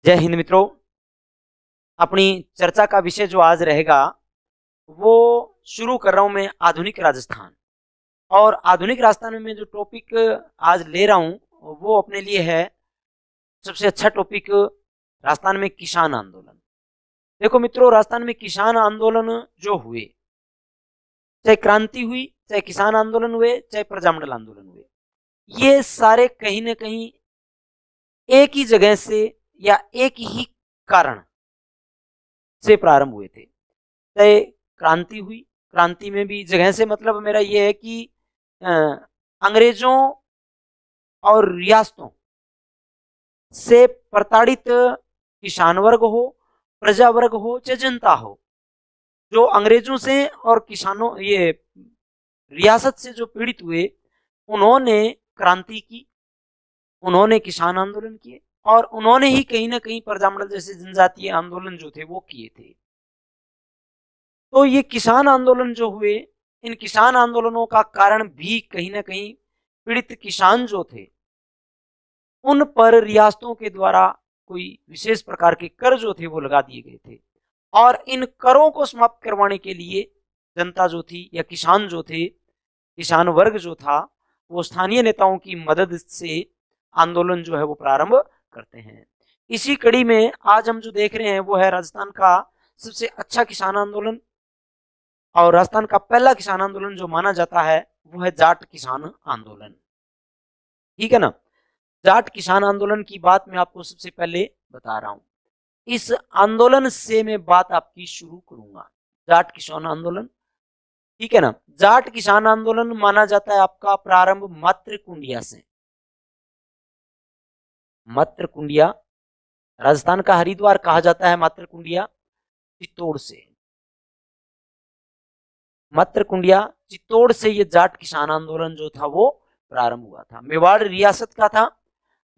जय हिंद मित्रों। अपनी चर्चा का विषय जो आज रहेगा वो शुरू कर रहा हूं मैं आधुनिक राजस्थान। और आधुनिक राजस्थान में जो टॉपिक आज ले रहा हूं वो अपने लिए है सबसे अच्छा टॉपिक, राजस्थान में किसान आंदोलन। देखो मित्रों, राजस्थान में किसान आंदोलन जो हुए, चाहे क्रांति हुई, चाहे किसान आंदोलन हुए, चाहे प्रजामंडल आंदोलन हुए, ये सारे कहीं ना कहीं एक ही जगह से या एक ही कारण से प्रारंभ हुए थे। चाहे क्रांति हुई, क्रांति में भी जगह से मतलब मेरा यह है कि अंग्रेजों और रियासतों से प्रताड़ित किसान वर्ग हो, प्रजा वर्ग हो, चाहे जनता हो, जो अंग्रेजों से और किसानों ये रियासत से जो पीड़ित हुए, उन्होंने क्रांति की, उन्होंने किसान आंदोलन किए और उन्होंने ही कहीं ना कहीं प्रजामंडल जैसे जनजातीय आंदोलन जो थे वो किए थे। तो ये किसान आंदोलन जो हुए, इन किसान आंदोलनों का कारण भी कहीं ना कहीं पीड़ित किसान जो थे उन पर रियासतों के द्वारा कोई विशेष प्रकार के कर जो थे वो लगा दिए गए थे। और इन करों को समाप्त करवाने के लिए जनता जो थी या किसान जो थे, किसान वर्ग जो था, वो स्थानीय नेताओं की मदद से आंदोलन जो है वो प्रारंभ करते हैं। इसी कड़ी में आज हम जो देख रहे हैं वो है राजस्थान का सबसे अच्छा किसान आंदोलन। और राजस्थान का पहला किसान आंदोलन जो माना जाता है वो है जाट किसान आंदोलन। ठीक है ना। जाट किसान आंदोलन की बात मैं आपको सबसे पहले बता रहा हूं, इस आंदोलन से मैं बात आपकी शुरू करूंगा। जाट किसान आंदोलन, ठीक है ना। जाट किसान आंदोलन माना जाता है आपका प्रारंभ मातृकुंडिया से। मातृकुंडिया, राजस्थान का हरिद्वार कहा जाता है मातृकुंडिया, चित्तौड़ से। मातृकुंडिया चित्तौड़ से ये जाट किसान आंदोलन जो था वो प्रारंभ हुआ था। मेवाड़ रियासत का था।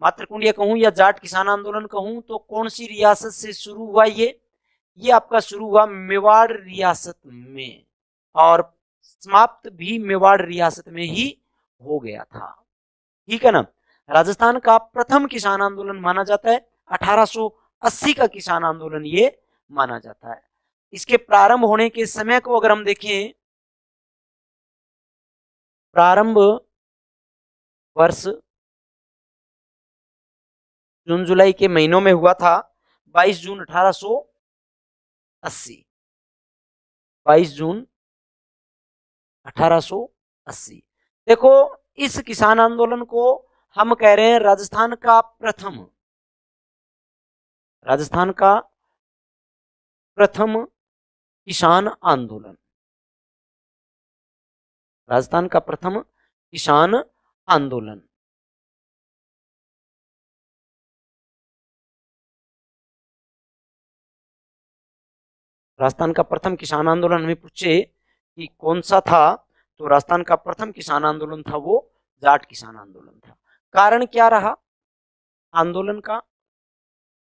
मातृकुंडिया कहूं या जाट किसान आंदोलन कहूं तो कौन सी रियासत से शुरू हुआ? ये आपका शुरू हुआ मेवाड़ रियासत में और समाप्त भी मेवाड़ रियासत में ही हो गया था। ठीक है ना। राजस्थान का प्रथम किसान आंदोलन माना जाता है 1880 का किसान आंदोलन ये माना जाता है। इसके प्रारंभ होने के समय को अगर हम देखें, प्रारंभ वर्ष जून जुलाई के महीनों में हुआ था, 22 जून 1880। 22 जून 1880। देखो, इस किसान आंदोलन को हम कह रहे हैं राजस्थान का प्रथम किसान आंदोलन। राजस्थान का प्रथम किसान आंदोलन। राजस्थान का प्रथम किसान आंदोलन हमें पूछे कि कौन सा था, तो राजस्थान का प्रथम किसान आंदोलन था वो जाट किसान आंदोलन था। कारण क्या रहा आंदोलन का?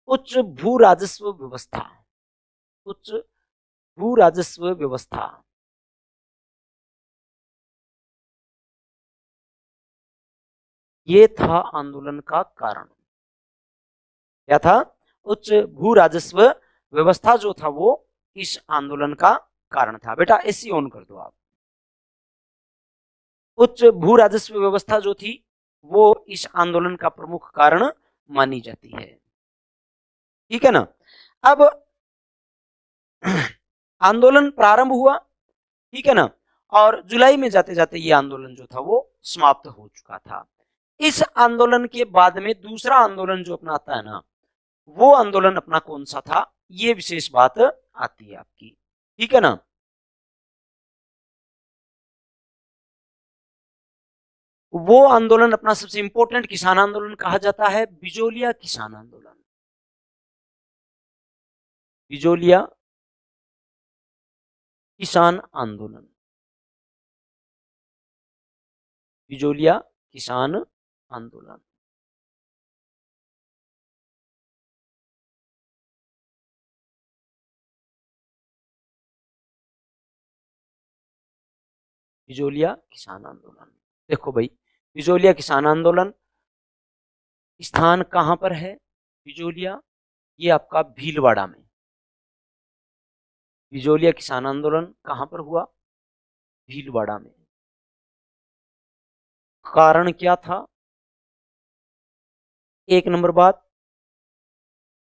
उच्च भू राजस्व व्यवस्था। उच्च भू राजस्व व्यवस्था, ये था आंदोलन का कारण। क्या था? उच्च भू राजस्व व्यवस्था जो था वो इस आंदोलन का कारण था। बेटा एसी ऑन कर दो आप। उच्च भू राजस्व व्यवस्था जो थी वो इस आंदोलन का प्रमुख कारण मानी जाती है। ठीक है ना। अब आंदोलन प्रारंभ हुआ, ठीक है ना, और जुलाई में जाते जाते ये आंदोलन जो था वो समाप्त हो चुका था। इस आंदोलन के बाद में दूसरा आंदोलन जो अपना आता है ना, वो आंदोलन अपना कौन सा था, ये विशेष बात आती है आपकी। ठीक है ना। वो आंदोलन अपना सबसे इंपॉर्टेंट किसान आंदोलन कहा जाता है बिजोलिया किसान आंदोलन। बिजोलिया किसान आंदोलन। बिजोलिया किसान आंदोलन। बिजोलिया किसान आंदोलन। देखो भाई, बिजोलिया किसान आंदोलन स्थान कहां पर है? बिजोलिया ये आपका भीलवाड़ा में। बिजोलिया किसान आंदोलन कहां पर हुआ? भीलवाड़ा में। कारण क्या था? एक नंबर बात,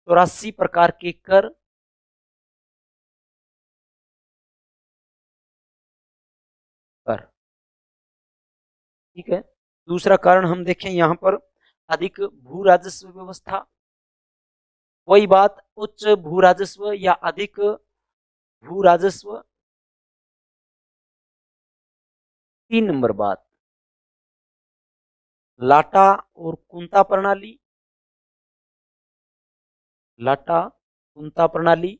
84 प्रकार के कर ठीक है। दूसरा कारण हम देखें यहां पर, अधिक भू राजस्व व्यवस्था। वही बात, उच्च भू राजस्व या अधिक भू राजस्व। 3 नंबर बात, लाटा और कुंता प्रणाली। लाटा कुंता प्रणाली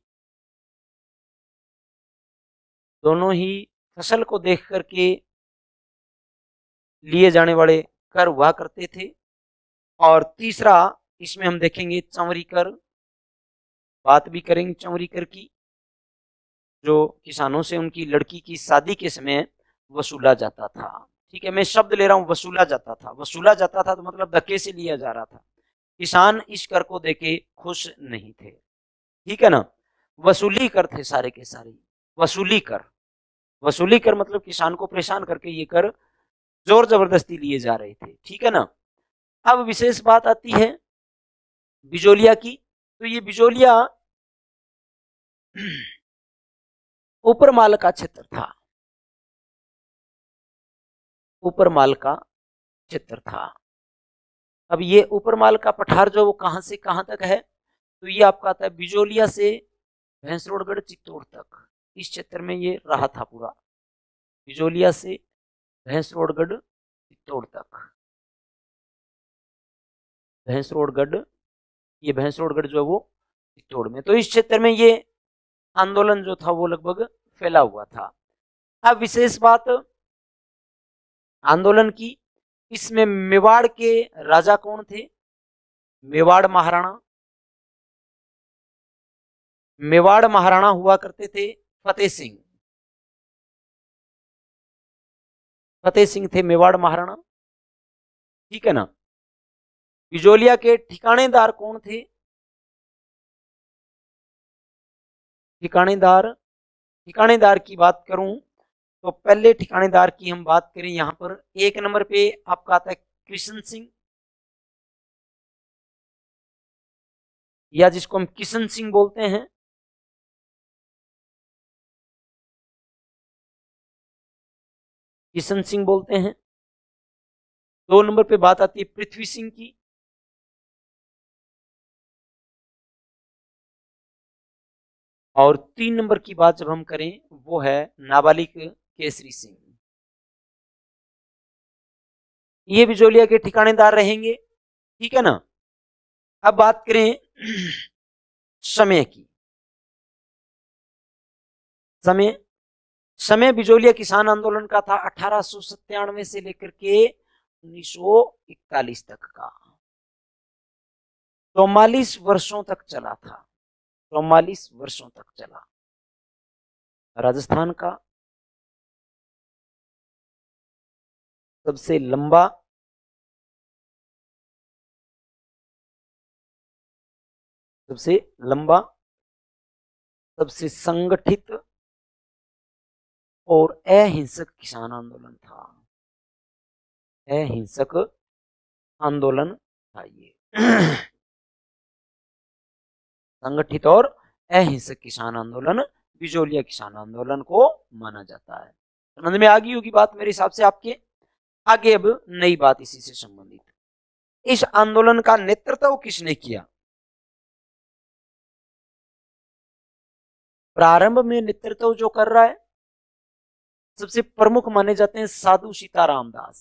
दोनों ही फसल को देख करके लिए जाने वाले कर हुआ करते थे। और तीसरा इसमें हम देखेंगे चंवरी कर, बात भी करेंगे चंवरी कर की, जो किसानों से उनकी लड़की की शादी के समय वसूला जाता था। ठीक है, मैं शब्द ले रहा हूं, वसूला जाता था। वसूला जाता था तो मतलब धक्के से लिया जा रहा था। किसान इस कर को देके खुश नहीं थे। ठीक है ना, वसूली कर थे सारे के सारे, वसूली कर। वसूली कर मतलब किसान को परेशान करके ये कर जोर जबरदस्ती लिए जा रहे थे। ठीक है ना। अब विशेष बात आती है बिजोलिया की। तो ये बिजोलिया ऊपर माल का क्षेत्र था। ऊपर माल का क्षेत्र था। अब ये ऊपर माल का पठार जो वो कहां से कहां तक है? तो ये आपका आता है बिजोलिया से भैंसरोडगढ़ चित्तौड़ तक। इस क्षेत्र में ये रहा था पूरा, बिजोलिया से भैंसरोडगढ़ चित्तौड़ तक। भैंसरोडगढ़, ये भैंसरोडगढ़ जो है वो चित्तौड़ में। तो इस क्षेत्र में ये आंदोलन जो था वो लगभग फैला हुआ था। अब विशेष बात आंदोलन की, इसमें मेवाड़ के राजा कौन थे? मेवाड़ महाराणा। मेवाड़ महाराणा हुआ करते थे फतेह सिंह। फतेह सिंह थे मेवाड़ महाराणा। ठीक है ना। बिजोलिया के ठिकानेदार कौन थे? ठिकानेदार, ठिकानेदार की बात करूं तो पहले ठिकानेदार की हम बात करें यहां पर, एक नंबर पे आपका आता है कृष्ण सिंह, या जिसको हम किशन सिंह बोलते हैं। किशन सिंह बोलते हैं। 2 नंबर पे बात आती है पृथ्वी सिंह की। और 3 नंबर की बात जब हम करें वो है नाबालिग केसरी सिंह। ये बिजोलिया के ठिकानेदार रहेंगे। ठीक है ना। अब बात करें समय की। समय, समय बिजोलिया किसान आंदोलन का था 1897 से लेकर के 1941 तक का। 44 वर्षों तक चला था। 44 वर्षों तक चला। राजस्थान का सबसे लंबा, सबसे लंबा, सबसे संगठित और अहिंसक किसान आंदोलन था। अहिंसक आंदोलन था ये। संगठित और अहिंसक किसान आंदोलन बिजोलिया किसान आंदोलन को माना जाता है। समझ में आ गई होगी बात मेरे हिसाब से आपके। आगे अब नई बात इसी से संबंधित, इस आंदोलन का नेतृत्व किसने किया? प्रारंभ में नेतृत्व जो कर रहा है सबसे प्रमुख माने जाते हैं साधु सीताराम दास।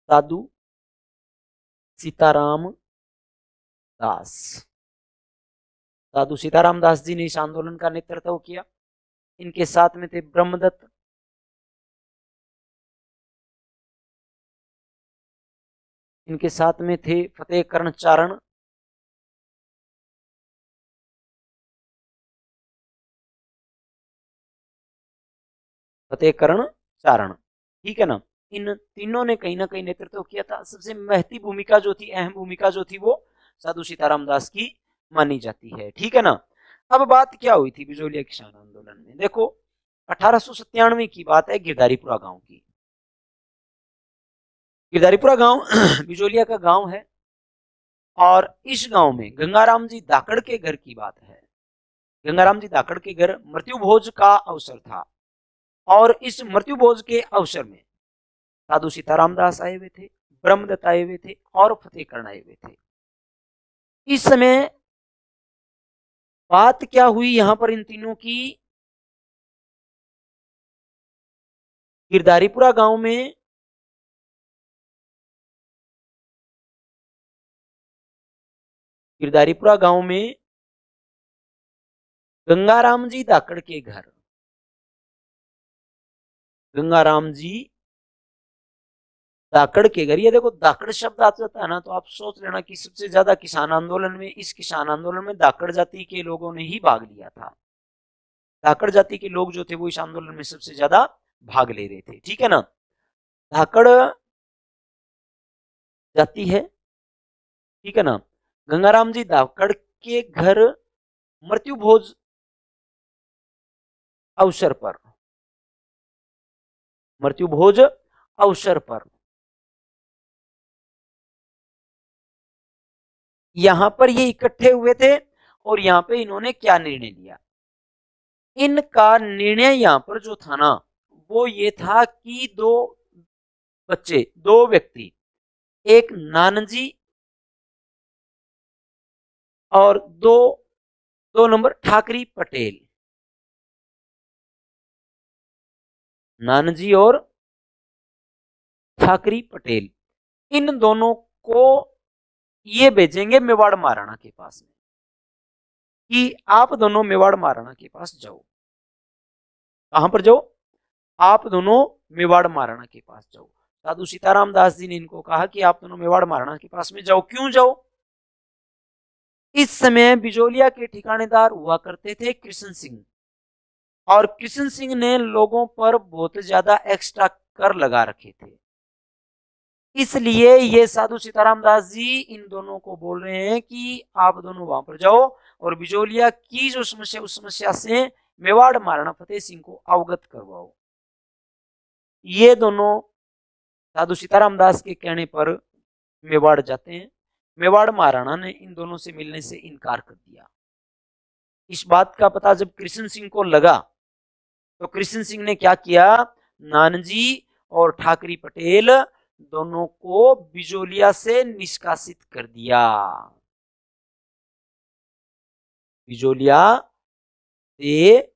साधु सीताराम दास। साधु सीताराम दास जी ने इस आंदोलन का नेतृत्व किया। इनके साथ में थे ब्रह्मदत्त, इनके साथ में थे फतेह कर्ण चारण, फतेह कर्ण चारण। ठीक है ना। इन तीनों ने कहीं ना कहीं नेतृत्व किया था। सबसे महती भूमिका जो थी, अहम भूमिका जो थी वो साधु सीताराम दास की मानी जाती है। ठीक है ना। अब बात क्या हुई थी बिजोलिया किसान आंदोलन में, देखो 1897 की बात है, गिरधारीपुरा गांव की। गिरधारीपुरा गांव बिजोलिया का गांव है और इस गांव में गंगाराम जी धाकड़ के घर की बात है। गंगाराम जी धाकड़ के घर मृत्यु भोज का अवसर था और इस मृत्यु भोज के अवसर में साधु सीताराम दास आए हुए थे, ब्रह्मदत्त आए हुए थे और फतेहकरण आए हुए थे। इस समय बात क्या हुई यहां पर इन तीनों की, गिरधारीपुरा गांव में गिरधारीपुरा गांव में गंगाराम जी धाकड़ के घर, गंगाराम जी धाकड़ के घर, ये देखो धाकड़ शब्द आ जाता है ना तो आप सोच लेना कि सबसे ज्यादा किसान आंदोलन में, इस किसान आंदोलन में धाकड़ जाति के लोगों ने ही भाग लिया था। धाकड़ जाति के लोग जो थे वो इस आंदोलन में सबसे ज्यादा भाग ले रहे थे। ठीक है ना। धाकड़ जाति है, ठीक है ना। गंगाराम जी धाकड़ के घर मृत्यु भोज अवसर पर, मृत्यु भोज अवसर पर यहां पर ये इकट्ठे हुए थे और यहां पे इन्होंने क्या निर्णय लिया, इनका निर्णय यहां पर जो था ना वो ये था कि दो बच्चे, दो व्यक्ति, एक नानजी और दो नंबर ठाकरी पटेल, नानजी और ठाकरी पटेल, इन दोनों को ये भेजेंगे मेवाड़ महाराणा के पास में कि आप दोनों मेवाड़ महाराणा के पास जाओ। कहां पर जाओ, आप दोनों मेवाड़ महाराणा के पास जाओ। साधु सीताराम दास जी ने इनको कहा कि आप दोनों मेवाड़ महाराणा के पास में जाओ। क्यों जाओ, इस समय बिजोलिया के ठिकानेदार हुआ करते थे कृष्ण सिंह और कृष्ण सिंह ने लोगों पर बहुत ज्यादा एक्स्ट्रा कर लगा रखे थे। इसलिए ये साधु सीताराम दास जी इन दोनों को बोल रहे हैं कि आप दोनों वहां पर जाओ और बिजोलिया की जो समस्या, उस समस्या से मेवाड़ महाराणा फतेह सिंह को अवगत करवाओ। ये दोनों साधु सीताराम दास के कहने पर मेवाड़ जाते हैं। मेवाड़ महाराणा ने इन दोनों से मिलने से इनकार कर दिया। इस बात का पता जब कृष्ण सिंह को लगा तो कृष्ण सिंह ने क्या किया, नानजी और ठाकरी पटेल दोनों को बिजोलिया से निष्कासित कर दिया। बिजोलिया से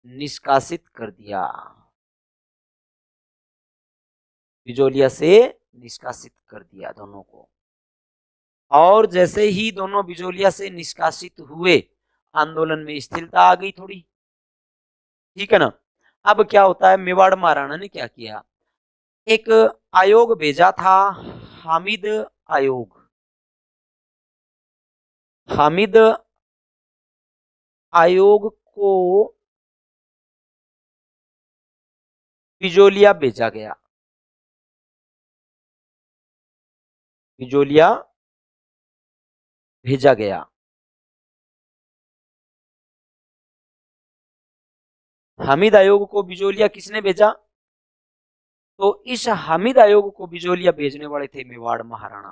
निष्कासित कर दिया, बिजोलिया से निष्कासित कर दिया दोनों को। और जैसे ही दोनों बिजोलिया से निष्कासित हुए आंदोलन में स्थिरता आ गई थोड़ी। ठीक है ना। अब क्या होता है, मेवाड़ महाराणा ने क्या किया, एक आयोग भेजा था, हामिद आयोग। हामिद आयोग को बिजोलिया भेजा गया, बिजोलिया भेजा गया। हामिद आयोग को बिजोलिया किसने भेजा, तो इस हामिद आयोग को बिजोलिया भेजने वाले थे मेवाड़ महाराणा।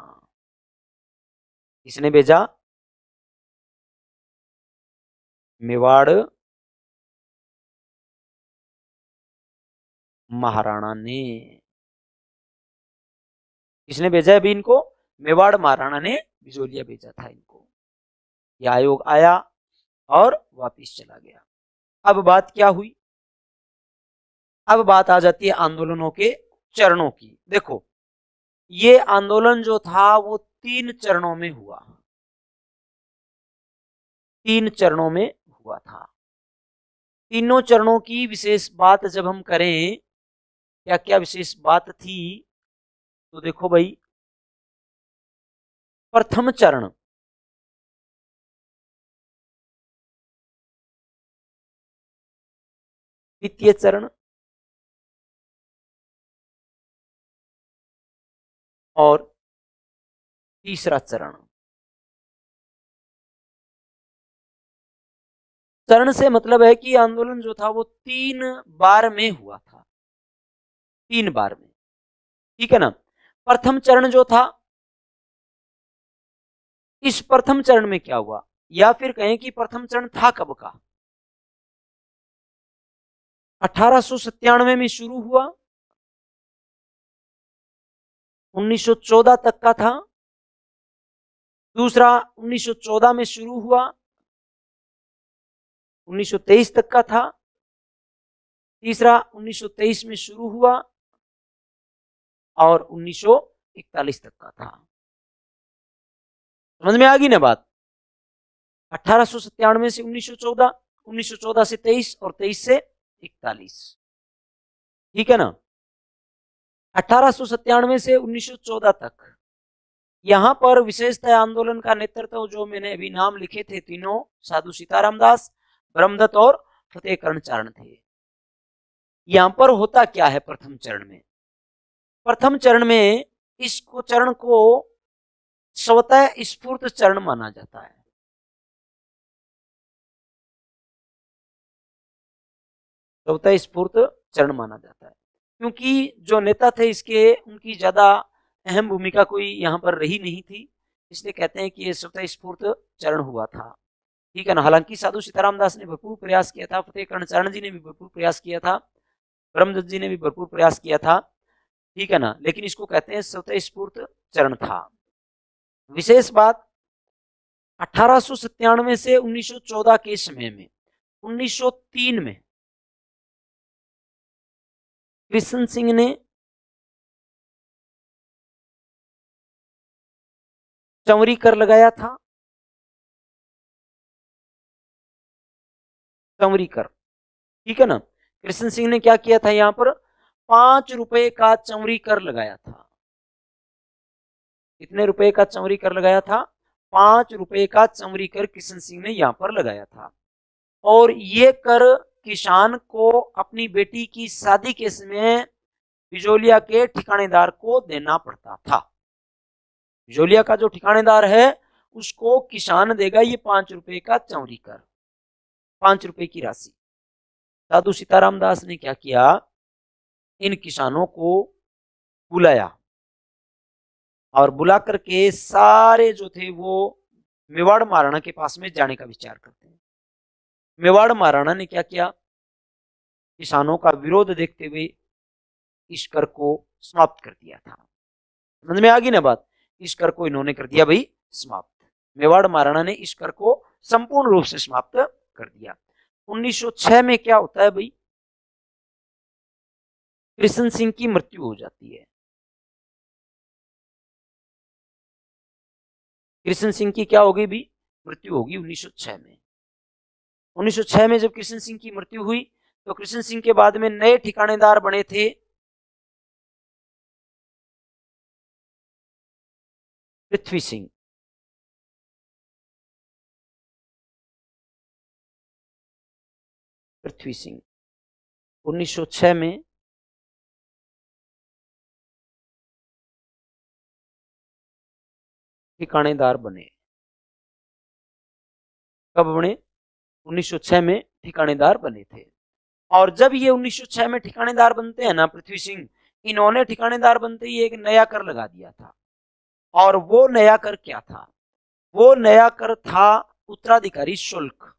किसने भेजा, मेवाड़ महाराणा ने। किसने भेजा है अभी इनको, मेवाड़ महाराणा ने बिजोलिया भेजा था इनको। यह आयोग आया और वापिस चला गया। अब बात क्या हुई, अब बात आ जाती है आंदोलनों के चरणों की। देखो ये आंदोलन जो था वो 3 चरणों में हुआ, 3 चरणों में हुआ था। तीनों चरणों की विशेष बात जब हम करें, क्या क्या विशेष बात थी, तो देखो भाई, प्रथम चरण, द्वितीय चरण और तीसरा चरण। चरण से मतलब है कि आंदोलन जो था वो 3 बार में हुआ था, 3 बार में, ठीक है ना। प्रथम चरण जो था, इस प्रथम चरण में क्या हुआ, या फिर कहें कि प्रथम चरण था कब का, 1897 में शुरू हुआ, 1914 तक का था। दूसरा 1914 में शुरू हुआ, 1923 तक का था। तीसरा 1923 में शुरू हुआ और 1941 तक का था। समझ में आ गई ना बात। 1897 से 1914, 1914 से 23 और 23 से 41, ठीक है ना। 1897 से 1914 तक यहां पर विशेषतः आंदोलन का नेतृत्व जो मैंने अभी नाम लिखे थे तीनों, साधु सीताराम दास, ब्रह्मदत्त और फतेह कर्णचारण थे। यहां पर होता क्या है प्रथम चरण में, प्रथम चरण में इसको चरण को स्वतः स्फूर्त चरण माना जाता है। स्वतः स्फूर्त चरण माना जाता है क्योंकि जो नेता थे इसके, उनकी ज्यादा अहम भूमिका कोई यहाँ पर रही नहीं थी, इसलिए कहते हैं कि ये स्वतः स्फूर्त चरण हुआ था, ठीक है ना। हालांकि साधु सीताराम दास ने भरपूर प्रयास किया था, फतेह कर्णचारण जी ने भी भरपूर प्रयास किया था, ब्रह्मदत्त जी ने भी भरपूर प्रयास किया था, ठीक है ना, लेकिन इसको कहते हैं स्वतः स्फूर्त चरण था। विशेष बात 1897 से 1914 के समय में 1903 में कृष्ण सिंह ने चंवरी कर लगाया था, चंवरी कर, ठीक है ना। कृष्ण सिंह ने क्या किया था, यहां पर 5 रुपए का चंवरी कर लगाया था। कितने रुपए का चंवरी कर लगाया था, 5 रुपए का चंवरी कर कृष्ण सिंह ने यहां पर लगाया था। और ये कर किसान को अपनी बेटी की शादी के समय बिजोलिया के ठिकानेदार को देना पड़ता था। बिजोलिया का जो ठिकानेदार है उसको किसान देगा ये 5 रुपए का चंवरी कर, 5 रुपए की राशि। साधु सीताराम दास ने क्या किया, इन किसानों को बुलाया और बुला करके सारे जो थे वो मेवाड़ महाराणा के पास में जाने का विचार करते हैं। मेवाड़ महाराणा ने क्या किया, किसानों का विरोध देखते हुए इस कर को समाप्त कर दिया था। समझ में आ गई ना बात। इस कर को इन्होंने कर दिया भाई समाप्त, मेवाड़ महाराणा ने इस कर को संपूर्ण रूप से समाप्त कर दिया। 1906 में क्या होता है भाई, कृष्ण सिंह की मृत्यु हो जाती है। कृष्ण सिंह की क्या होगी भी, मृत्यु होगी 1906 में। 1906 में जब कृष्ण सिंह की मृत्यु हुई तो कृष्ण सिंह के बाद में नए ठिकानेदार बने थे पृथ्वी सिंह। पृथ्वी सिंह 1906 में ठिकानेदार बने। कब बने, 1906 में ठिकानेदार बने थे। और जब ये 1906 में ठिकानेदार बनते हैं ना पृथ्वी सिंह, इन्होंने ठिकानेदार बनते ही एक नया कर लगा दिया था। और वो नया कर क्या था, वो नया कर था उत्तराधिकारी शुल्क,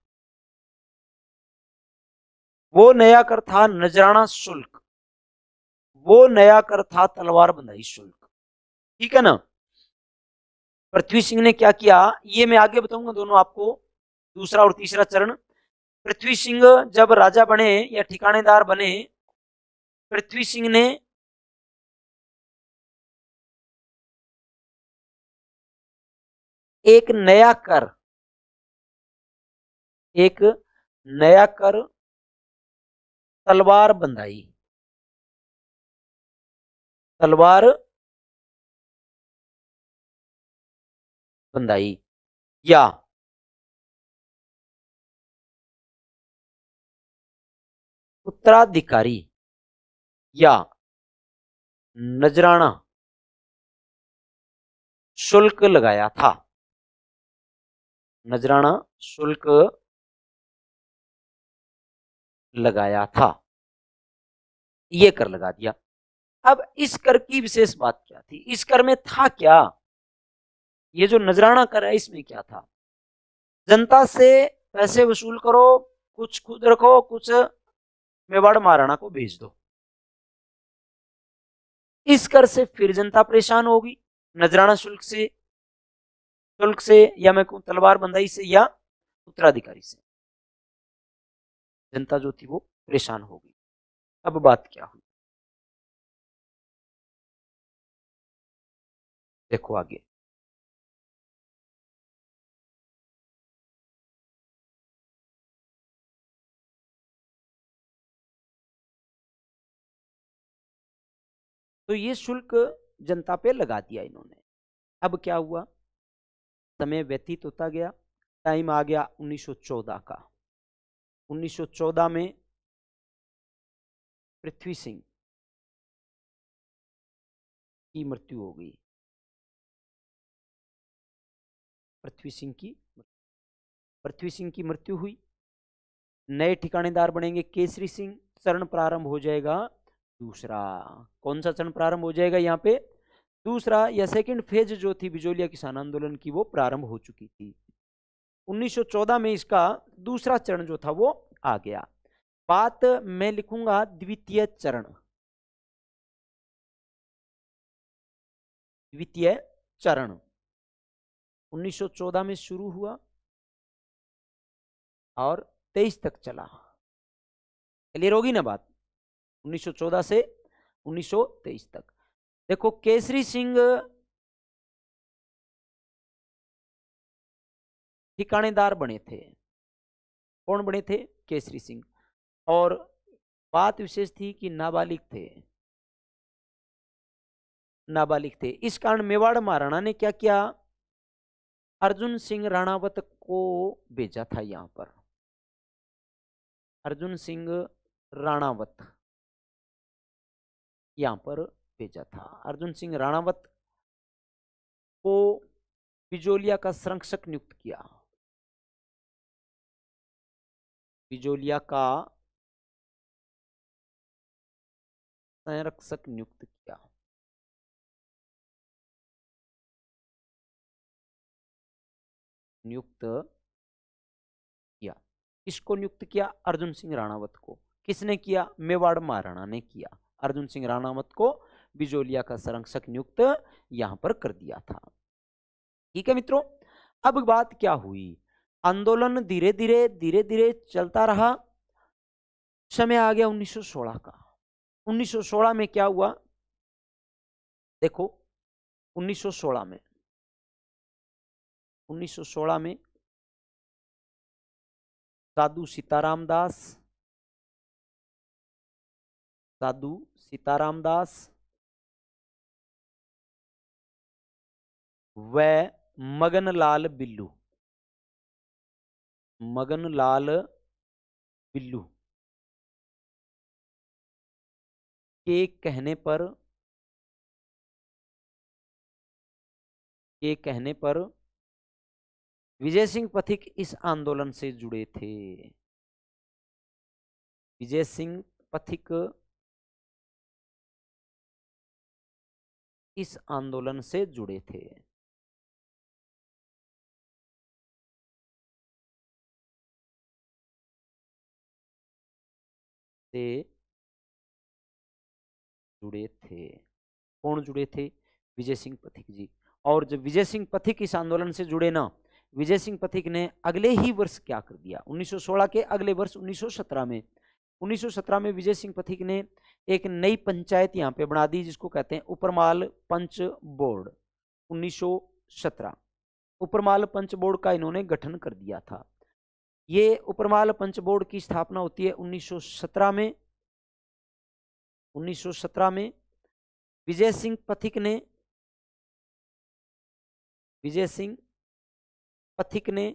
वो नया कर था नजराना शुल्क, वो नया कर था तलवार बंधाई शुल्क, ठीक है ना। पृथ्वी सिंह ने क्या किया ये मैं आगे बताऊंगा दोनों आपको, दूसरा और तीसरा चरण। पृथ्वी सिंह जब राजा बने या ठिकानेदार बने, पृथ्वी सिंह ने एक नया कर, एक नया कर तलवार बंधाई, तलवार बंधाई या उत्तराधिकारी या नजराना शुल्क लगाया था। नजराना शुल्क लगाया था, ये कर लगा दिया। अब इस कर की विशेष बात क्या थी, इस कर में था क्या, ये जो नजराना कर है इसमें क्या था, जनता से पैसे वसूल करो, कुछ खुद रखो, कुछ मेवाड़ महाराणा को भेज दो। इस कर से फिर जनता परेशान होगी, नजराना शुल्क से या मैं कहूं तलवार बंदाई से या उत्तराधिकारी से जनता जो थी वो परेशान होगी। अब बात क्या हुई, देखो आगे। तो ये शुल्क जनता पे लगा दिया इन्होंने। अब क्या हुआ, समय व्यतीत होता गया, टाइम आ गया 1914 का। 1914 में पृथ्वी सिंह की मृत्यु हो गई। पृथ्वी सिंह की पृथ्वी सिंह की मृत्यु हुई, नए ठिकानेदार बनेंगे केसरी सिंह, चरण प्रारंभ हो जाएगा दूसरा। कौन सा चरण प्रारंभ हो जाएगा यहाँ पे, दूसरा, या सेकंड फेज जो थी बिजोलिया किसान आंदोलन की वो प्रारंभ हो चुकी थी। 1914 में इसका दूसरा चरण जो था वो आ गया। बात मैं लिखूंगा द्वितीय चरण, द्वितीय चरण 1914 में शुरू हुआ और 23 तक चला। क्लियर होगी ना बात, 1914 से 1923 तक। देखो केसरी सिंह ठिकानेदार बने थे, कौन बने थे, केसरी सिंह। और बात विशेष थी कि नाबालिग थे, नाबालिग थे। इस कारण मेवाड़ महाराणा ने क्या किया, अर्जुन सिंह राणावत को भेजा था यहां पर। अर्जुन सिंह राणावत यहां पर भेजा था। अर्जुन सिंह राणावत को बिजोलिया का संरक्षक नियुक्त किया, बिजोलिया का संरक्षक नियुक्त किया। नियुक्त किया, किसको नियुक्त किया, अर्जुन सिंह राणावत को। किसने किया, मेवाड़ महाराणा ने किया। अर्जुन सिंह राणावत को बिजोलिया का संरक्षक नियुक्त यहां पर कर दिया था। ठीक है मित्रों, अब बात क्या हुई, आंदोलन धीरे धीरे चलता रहा। समय आ गया 1916 का। 1916 में क्या हुआ, देखो 1916 में 1916 में साधु सीताराम दास, साधु सीताराम दास व मगनलाल बिल्लू, मगनलाल बिल्लू के कहने पर, के कहने पर विजय सिंह पथिक इस आंदोलन से जुड़े थे। विजय सिंह पथिक इस आंदोलन से जुड़े थे। से जुड़े थे, कौन जुड़े थे, विजय सिंह पथिक जी। और जब विजय सिंह पथिक इस आंदोलन से जुड़े ना, विजय सिंह पथिक ने अगले ही वर्ष क्या कर दिया, 1916 के अगले वर्ष 1917 में, 1917 में विजय सिंह पथिक ने एक नई पंचायत यहाँ पे बना दी जिसको कहते हैं उपरमाल पंच बोर्ड। 1917 उपरमाल पंच बोर्ड का इन्होंने गठन कर दिया था। ये उपरमाल पंच बोर्ड की स्थापना होती है 1917 में। 1917 में विजय सिंह पथिक ने, विजय सिंह पथिक ने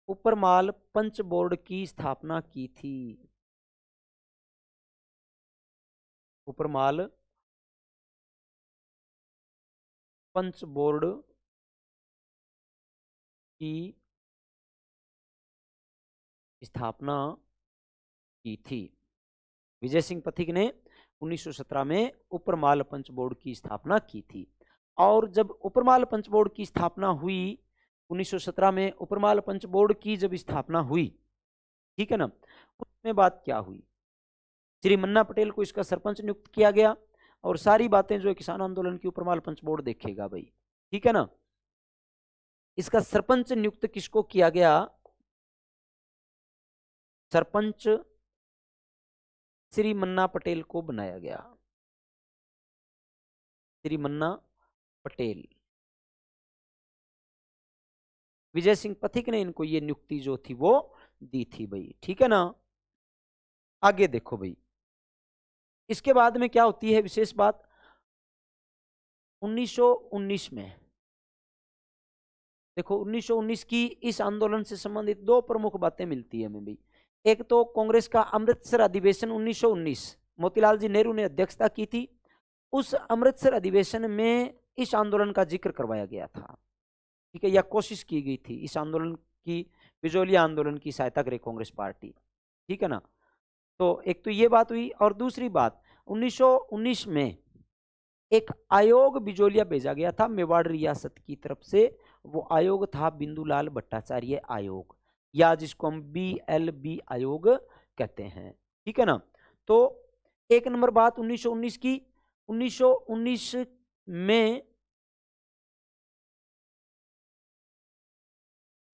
उपरमाल पंच बोर्ड की स्थापना की थी। उपरमाल पंच बोर्ड की स्थापना की थी। विजय सिंह पथिक ने 1917 में उपरमाल पंच बोर्ड की स्थापना की थी। और जब उपरमाल पंच बोर्ड की स्थापना हुई 1917 में, उपरमाल पंच बोर्ड की जब स्थापना हुई, ठीक है ना, उसमें बात क्या हुई, श्री मन्ना पटेल को इसका सरपंच नियुक्त किया गया। और सारी बातें जो है किसान आंदोलन की उपरमाल पंच बोर्ड देखेगा भाई, ठीक है ना। इसका सरपंच नियुक्त किसको किया गया, सरपंच श्री मन्ना पटेल को बनाया गया, श्री मन्ना पटेल। विजय सिंह पथिक ने इनको ये नियुक्ति जो थी वो दी थी भाई, ठीक है ना। आगे देखो भाई, इसके बाद में क्या होती है विशेष बात, 1919 में देखो, 1919 की इस आंदोलन से संबंधित दो प्रमुख बातें मिलती है हमें भाई। एक तो कांग्रेस का अमृतसर अधिवेशन 1919, मोतीलाल जी नेहरू ने अध्यक्षता की थी। उस अमृतसर अधिवेशन में इस आंदोलन का जिक्र करवाया गया था, ठीक है, या कोशिश की गई थी इस आंदोलन की, बिजोलिया आंदोलन की सहायता करे कांग्रेस पार्टी, ठीक है ना। तो एक तो ये बात हुई, और दूसरी बात 1919 में एक आयोग बिजोलिया भेजा गया था मेवाड़ रियासत की तरफ से। वो आयोग था बिंदुलाल भट्टाचार्य आयोग, या जिसको हम BLB आयोग कहते हैं, ठीक है ना। तो एक नंबर बात 1919 की, 1919 में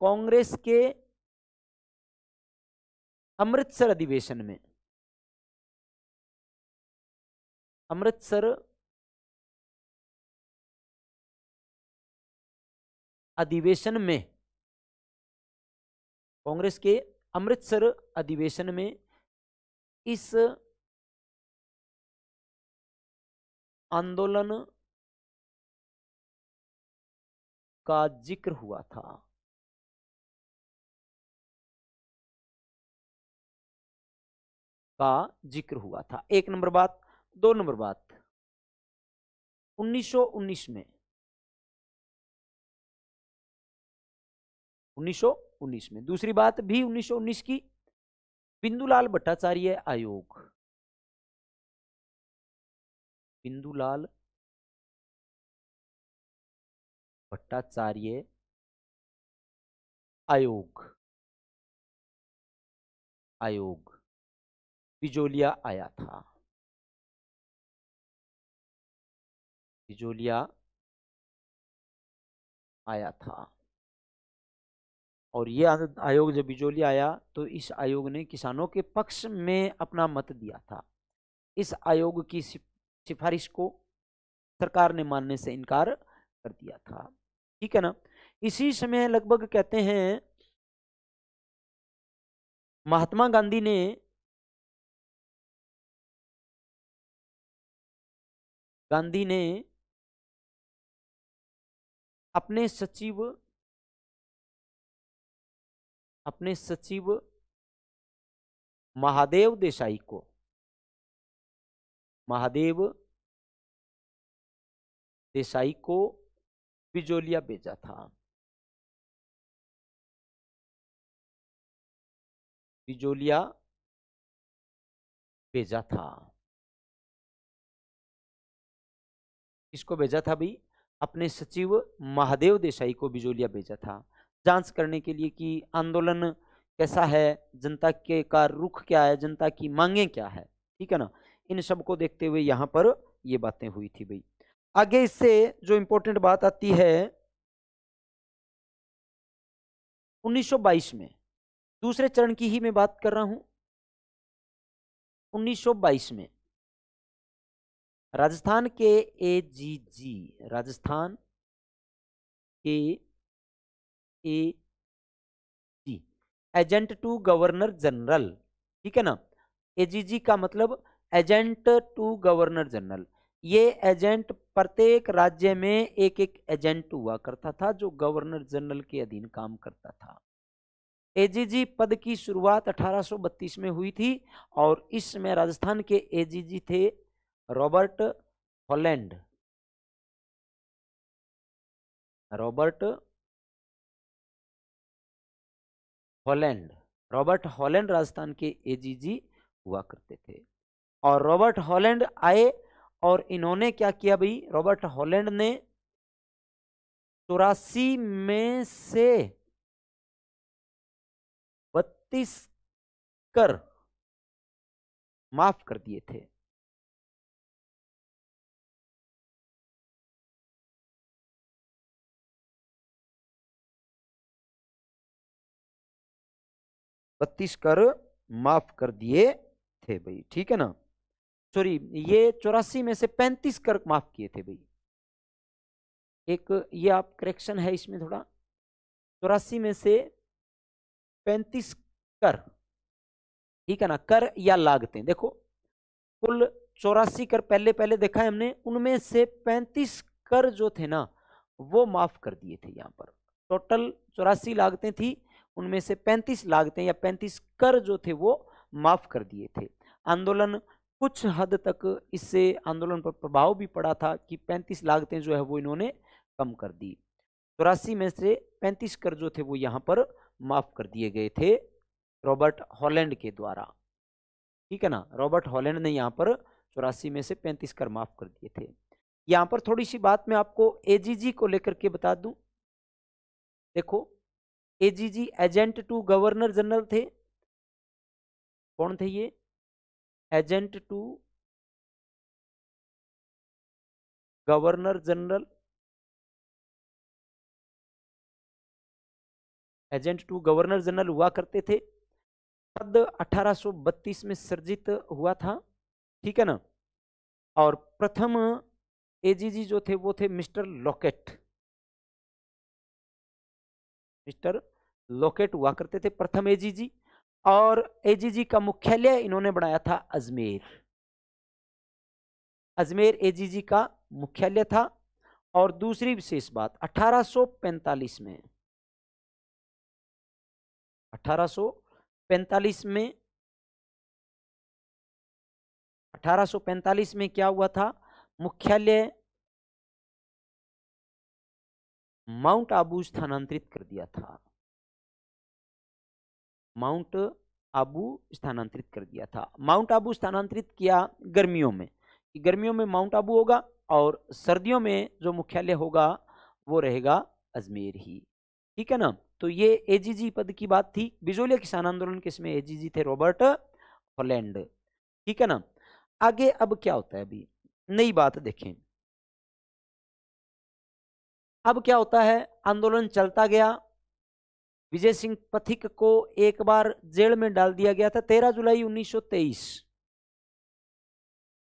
कांग्रेस के अमृतसर अधिवेशन में, अमृतसर अधिवेशन में, कांग्रेस के अमृतसर अधिवेशन में इस आंदोलन का जिक्र हुआ था, का जिक्र हुआ था, एक नंबर बात। दो नंबर बात, 1919 में, 1919 में दूसरी बात भी 1919 की, बिंदुलाल भट्टाचार्य आयोग, बिंदुलाल भट्टाचार्य आयोग, आयोग बिजोलिया आया था, बिजोलिया आया था। और ये आयोग जब बिजोलिया आया तो इस आयोग ने किसानों के पक्ष में अपना मत दिया था। इस आयोग की सिफारिश को सरकार ने मानने से इनकार कर दिया था, ठीक है ना। इसी समय लगभग कहते हैं महात्मा गांधी ने अपने सचिव, अपने सचिव महादेव देसाई को, महादेव देसाई को बिजोलिया भेजा था, बिजोलिया भेजा था। किसको भेजा था भाई, अपने सचिव महादेव देसाई को बिजोलिया भेजा था, जांच करने के लिए कि आंदोलन कैसा है, जनता के का रुख क्या है, जनता की मांगे क्या है, ठीक है ना। इन सब को देखते हुए यहां पर ये बातें हुई थी भाई। आगे इससे जो इंपॉर्टेंट बात आती है 1922 में, दूसरे चरण की ही मैं बात कर रहा हूं। 1922 में राजस्थान के AGG, राजस्थान के AG, agent to governor general, ठीक है ना। AGG का मतलब एजेंट टू गवर्नर जनरल। ये एजेंट प्रत्येक राज्य में एक एक एजेंट हुआ करता था जो गवर्नर जनरल के अधीन काम करता था। AGG पद की शुरुआत 1832 में हुई थी, और इस समय राजस्थान के AGG थे Robert Holland, Robert Holland, Robert Holland Rajasthan के एजीजी हुआ करते थे। और रॉबर्ट हॉलैंड आए और इन्होंने क्या किया भाई, रॉबर्ट हॉलैंड ने 84 में से 32 कर माफ कर दिए थे। बत्तीस कर माफ कर दिए थे भाई, ठीक है ना। सॉरी, ये 84 में से 35 कर माफ किए थे भाई। एक ये आप करेक्शन है इसमें थोड़ा, 84 में से 35 कर, ठीक है ना, कर या लागतें। देखो कुल 84 कर पहले पहले देखा है हमने, उनमें से 35 कर जो थे ना वो माफ कर दिए थे। यहां पर टोटल 84 लागतें थी, उनमें से 35 लागतें या 35 कर जो थे वो माफ कर दिए थे। आंदोलन कुछ हद तक, इससे आंदोलन पर प्रभाव भी पड़ा था कि 35 लागतें जो है वो इन्होंने कम कर दी। 84 में से 35 कर जो थे वो यहां पर माफ कर दिए गए थे रॉबर्ट हॉलैंड के द्वारा, ठीक है ना। रॉबर्ट हॉलैंड ने यहां पर 84 में से 35 कर माफ कर दिए थे। यहां पर थोड़ी सी बात मैं आपको एजीजी को लेकर के बता दूं। देखो AGG agent to governor general थे। कौन थे ये? Agent to governor general, agent to governor general हुआ करते थे। पद 1832 में सृजित हुआ था, ठीक है ना। और प्रथम एजीजी जो थे वो थे मिस्टर लॉकेट, मिस्टर लॉकेट हुआ करते थे प्रथम एजीजी। और एजीजी का मुख्यालय इन्होंने बनाया था अजमेर, अजमेर एजीजी का मुख्यालय था। और दूसरी विशेष बात, 1845 में 1845 में 1845 में क्या हुआ था, मुख्यालय माउंट आबू स्थानांतरित कर दिया था। माउंट आबू स्थानांतरित कर दिया था। माउंट आबू स्थानांतरित किया गर्मियों में, गर्मियों में माउंट आबू होगा और सर्दियों में जो मुख्यालय होगा वो रहेगा अजमेर ही, ठीक है ना। तो ये एजीजी पद की बात थी। बिजोलिया किसान आंदोलन के इसमें एजीजी थे रॉबर्ट हॉलैंड, ठीक है ना। आगे अब क्या होता है, अभी नई बात देखें। अब क्या होता है, आंदोलन चलता गया। विजय सिंह पथिक को एक बार जेल में डाल दिया गया था 13 जुलाई 1923।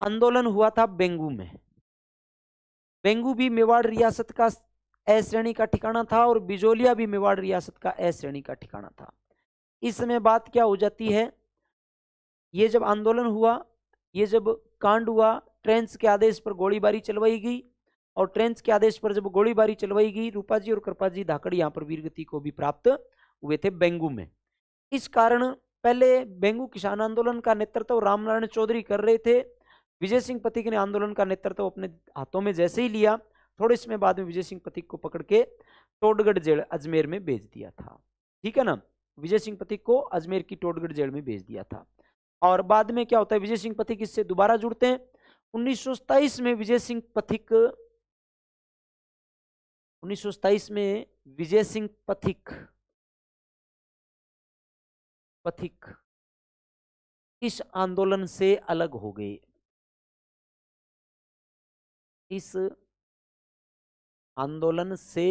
आंदोलन हुआ था बेंगू में। बेंगू भी मेवाड़ रियासत का ए श्रेणी का ठिकाना था और बिजोलिया भी मेवाड़ रियासत का ए श्रेणी का ठिकाना था। इस समय बात क्या हो जाती है, ये जब आंदोलन हुआ, ये जब कांड हुआ, ट्रेंच के आदेश पर गोलीबारी चलवाई गई। और ट्रेंच के आदेश पर जब गोलीबारी चलवाई गई, रूपाजी और कृपाजी धाकड़ यहाँ पर वीरगति को भी प्राप्त हुए थे बेंगू में। इस कारण पहले बेंगू किसान आंदोलन का नेतृत्व रामनारायण चौधरी कर रहे थे। विजय सिंह पथिक ने आंदोलन का नेतृत्व अपने हाथों में जैसे ही लिया, थोड़े समय बाद में विजय सिंह पथिक को पकड़ के टोडगढ़ जेल अजमेर में भेज दिया था, ठीक है ना। विजय सिंह पथिक को अजमेर की टोडगढ़ जेल में भेज दिया था। और बाद में क्या होता है, विजय सिंह पथिक इससे दोबारा जुड़ते हैं 1927 में। विजय सिंह पथिक 1927 में विजय सिंह पथिक इस आंदोलन से अलग हो गए, इस आंदोलन से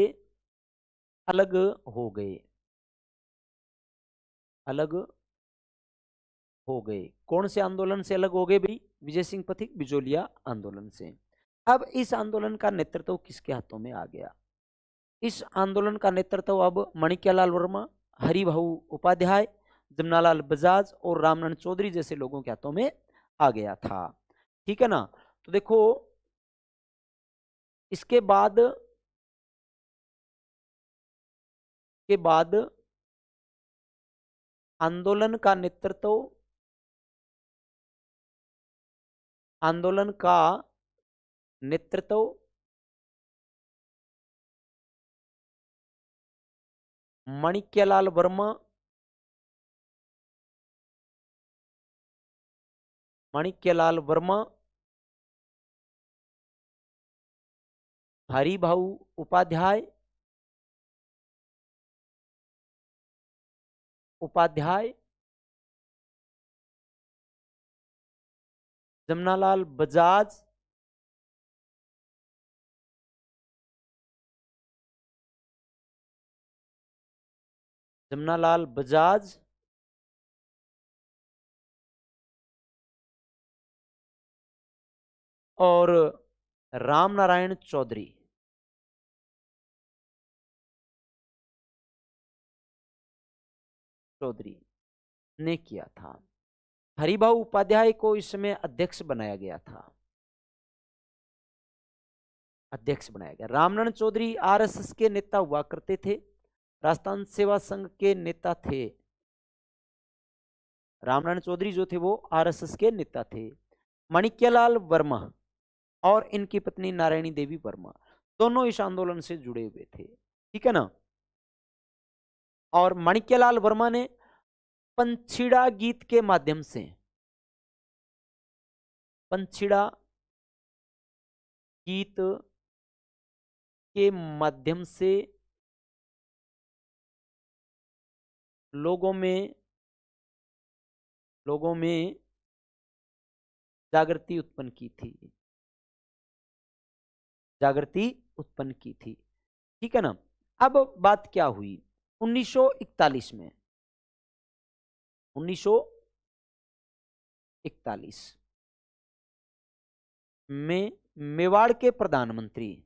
अलग हो गए, अलग हो गए। कौन से आंदोलन से अलग हो गए भाई? विजय सिंह पथिक बिजोलिया आंदोलन से। अब इस आंदोलन का नेतृत्व किसके हाथों में आ गया? इस आंदोलन का नेतृत्व अब माणिक्यलाल वर्मा, हरिभाऊ उपाध्याय, जमनालाल बजाज और रामनारायण चौधरी जैसे लोगों के हाथों में आ गया था, ठीक है ना। तो देखो इसके बाद आंदोलन का नेतृत्व, आंदोलन का नेतृत्व माणिक्यलाल वर्मा माणिक्यलाल वर्मा, हरिभाऊ उपाध्याय, जमनालाल बजाज, और राम नारायण चौधरी ने किया था। हरिभाऊ उपाध्याय को इस समय अध्यक्ष बनाया गया था, रामनारायण चौधरी आरएसएस के नेता हुआ करते थे, राजस्थान सेवा संघ के नेता थे। रामनारायण चौधरी जो थे वो आरएसएस के नेता थे। माणिक्यलाल वर्मा और इनकी पत्नी नारायणी देवी वर्मा दोनों इस आंदोलन से जुड़े हुए थे, ठीक है ना। और माणिक्यलाल वर्मा ने पंछीड़ा गीत के माध्यम से, पंछीड़ा गीत के माध्यम से लोगों में जागृति उत्पन्न की थी, ठीक है ना। अब बात क्या हुई 1941 में, 1941 में मेवाड़ के प्रधानमंत्री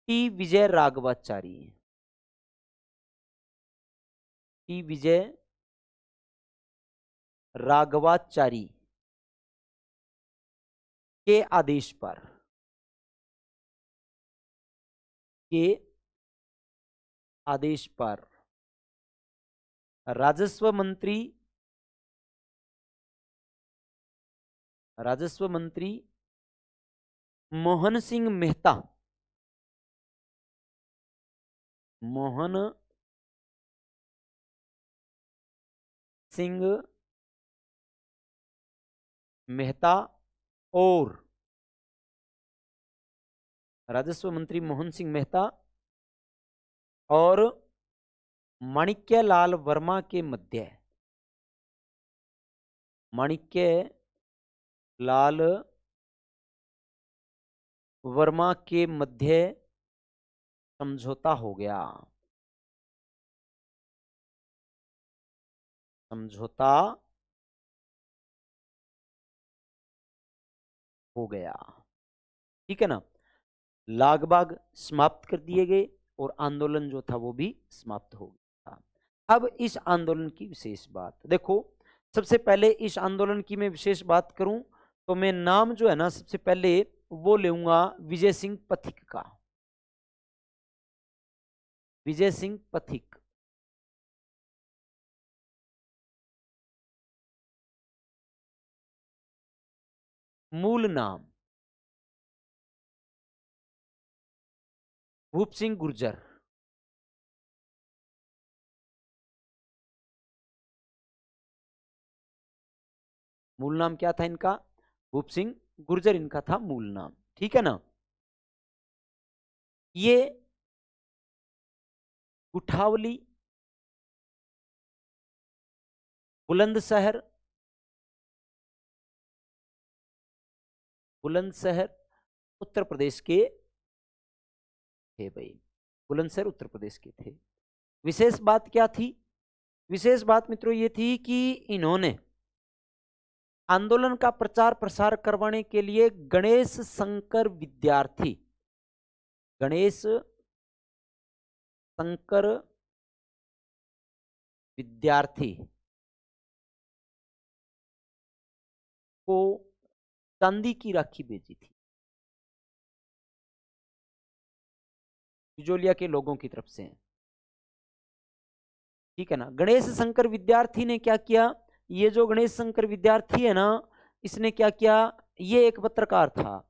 टी विजय राघवाचारी के आदेश पर राजस्व मंत्री मोहन सिंह मेहता और राजस्व मंत्री मोहन सिंह मेहता और माणिक्यलाल वर्मा के मध्य, समझौता हो गया, ठीक है ना। लाग बाग समाप्त कर दिए गए और आंदोलन जो था वो भी समाप्त हो गया था। अब इस आंदोलन की विशेष बात देखो, सबसे पहले इस आंदोलन की मैं विशेष बात करूं तो मैं नाम जो है ना सबसे पहले वो लेऊंगा विजय सिंह पथिक का। विजय सिंह पथिक मूल नाम भूप सिंह गुर्जर, मूल नाम क्या था इनका? भूप सिंह गुर्जर इनका था मूल नाम, ठीक है ना। ये गुठावली, बुलंदशहर उत्तर प्रदेश के थे भाई, बुलंदशहर उत्तर प्रदेश के थे। विशेष बात क्या थी? विशेष बात मित्रों ये थी कि इन्होंने आंदोलन का प्रचार प्रसार करवाने के लिए गणेश शंकर विद्यार्थी को चांदी की राखी भेजी थी बिजोलिया के लोगों की तरफ से, ठीक है ना। गणेश शंकर विद्यार्थी ने क्या किया? ये जो गणेश शंकर विद्यार्थी है ना, इसने क्या किया? ये एक पत्रकार था।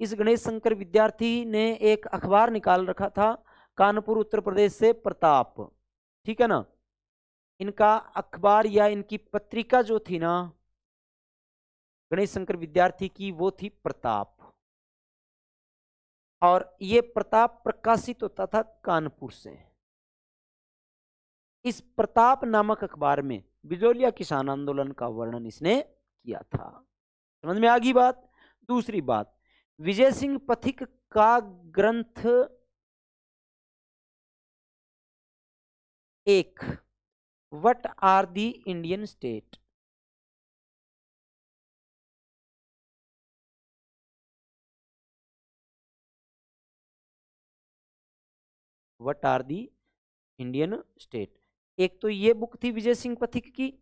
इस गणेश शंकर विद्यार्थी ने एक अखबार निकाल रखा था, कानपुर उत्तर प्रदेश से प्रताप, ठीक है ना। इनका अखबार या इनकी पत्रिका जो थी ना गणेश शंकर विद्यार्थी की, वो थी प्रताप। और ये प्रताप प्रकाशित होता था कानपुर से। इस प्रताप नामक अखबार में बिजोलिया किसान आंदोलन का वर्णन इसने किया था। समझ में आ गई बात। दूसरी बात, विजय सिंह पथिक का ग्रंथ एक, what are the Indian state, what are the Indian state. एक तो ये बुक थी विजय सिंह पथिक की,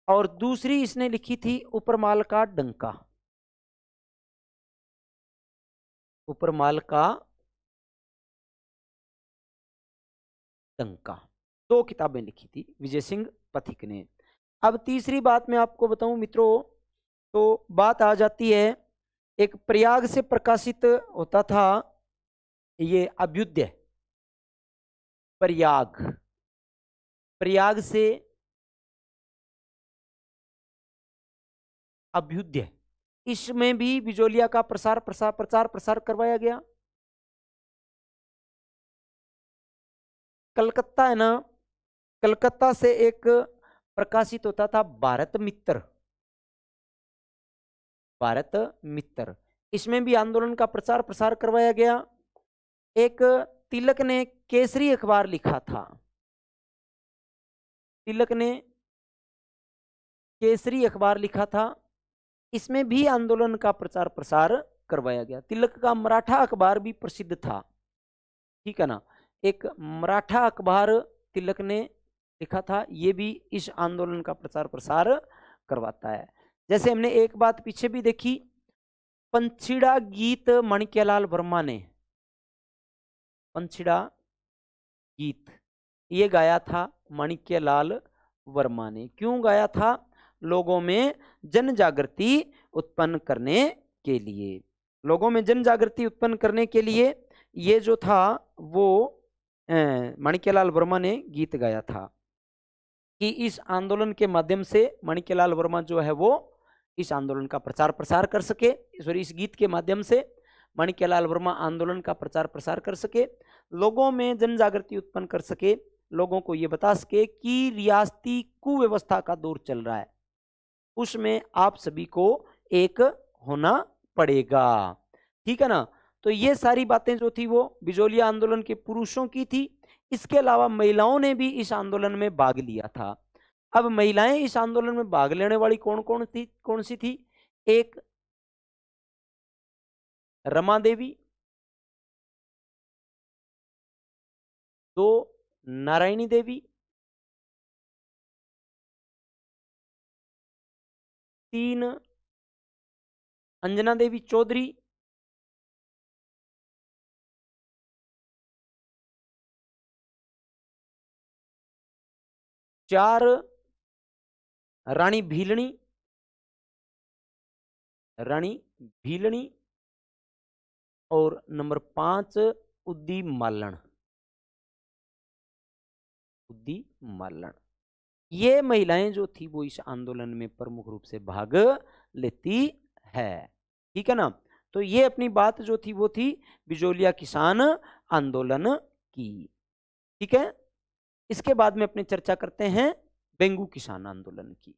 और दूसरी इसने लिखी थी उपरमाल का डंका, उपरमाल का डंका। दो किताबें लिखी थी विजय सिंह पथिक ने। अब तीसरी बात मैं आपको बताऊं मित्रों, तो बात आ जाती है, एक प्रयाग से प्रकाशित होता था ये अभ्युदय, प्रयाग, प्रयाग से अभ्युदय, इसमें भी बिजोलिया का प्रचार प्रसार करवाया गया। कलकत्ता है ना, कलकत्ता से एक प्रकाशित होता था भारत मित्र, भारत मित्र, इसमें भी आंदोलन का प्रचार प्रसार करवाया गया। एक तिलक ने केसरी अखबार लिखा था, तिलक ने केसरी अखबार लिखा था, इसमें भी आंदोलन का प्रचार प्रसार करवाया गया। तिलक का मराठा अखबार भी प्रसिद्ध था, ठीक है ना, एक मराठा अखबार तिलक ने लिखा था, ये भी इस आंदोलन का प्रचार प्रसार करवाता है। जैसे हमने एक बात पीछे भी देखी, पंछीड़ा गीत माणिक्यलाल वर्मा ने, पंछीड़ा गीत ये गाया था माणिक्यलाल वर्मा ने। क्यों गाया था? लोगों में जन जागृति उत्पन्न करने के लिए, लोगों में जन जागृति उत्पन्न करने के लिए ये जो था वो माणिक्यलाल वर्मा ने गीत गाया था, कि इस आंदोलन के माध्यम से माणिक्यलाल वर्मा जो है वो इस आंदोलन का प्रचार प्रसार कर सके, सॉरी इस गीत के माध्यम से माणिक्यलाल वर्मा आंदोलन का प्रचार प्रसार कर सके, लोगों में जन जागृति उत्पन्न कर सके, लोगों को ये बता सके कि रियासती कुव्यवस्था का दौर चल रहा है, उसमें आप सभी को एक होना पड़ेगा, ठीक है ना। तो ये सारी बातें जो थी वो बिजोलिया आंदोलन के पुरुषों की थी। इसके अलावा महिलाओं ने भी इस आंदोलन में भाग लिया था। अब महिलाएं इस आंदोलन में भाग लेने वाली कौन सी थी? एक रमा देवी, दो नारायणी देवी, तीन अंजना देवी चौधरी, चार रानी भीलनी, रानी भीलनी, और नंबर 5 उद्दी मालन, उद्दी मालन। ये महिलाएं जो थी वो इस आंदोलन में प्रमुख रूप से भाग लेती है, ठीक है ना। तो ये अपनी बात जो थी वो थी बिजोलिया किसान आंदोलन की, ठीक है। इसके बाद में अपनी चर्चा करते हैं बेंगू किसान आंदोलन की।